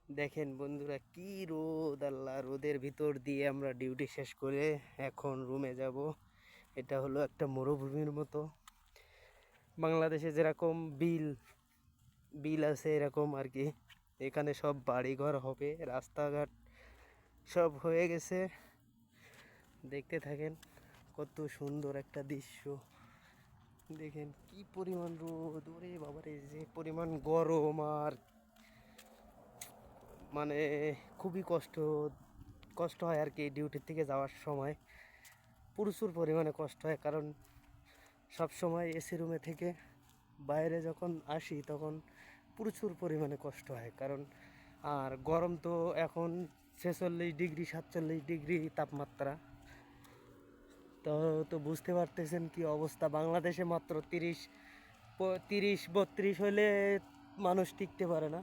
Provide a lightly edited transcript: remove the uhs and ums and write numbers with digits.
দেখেন বন্ধুরা, কি রোদ! আল্লাহ, রোদের ভিতর দিয়ে আমরা ডিউটি শেষ করে এখন রুমে যাব। এটা হলো একটা মরুভূমির মতো। বাংলাদেশে যেরকম বিল বিল আছে এরকম আর কি। এখানে সব বাড়িঘর হবে, রাস্তাঘাট সব হয়ে গেছে। দেখতে থাকেন, কত সুন্দর একটা দৃশ্য। দেখেন কি পরিমাণ রোদ! ওরে বাবারে, যে পরিমাণ গরম! আর মানে খুবই কষ্ট কষ্ট হয় আর কি। ডিউটির থেকে যাওয়ার সময় প্রচুর পরিমাণে কষ্ট হয়, কারণ সব সময় এসি রুমে থেকে বাইরে যখন আসি তখন প্রচুর পরিমাণে কষ্ট হয়। কারণ আর গরম তো এখন 46 ডিগ্রি 47 ডিগ্রি তাপমাত্রা। তো তো বুঝতে পারতেছেন কি অবস্থা। বাংলাদেশে মাত্র 30 32 হলে মানুষ টিকতে পারে না।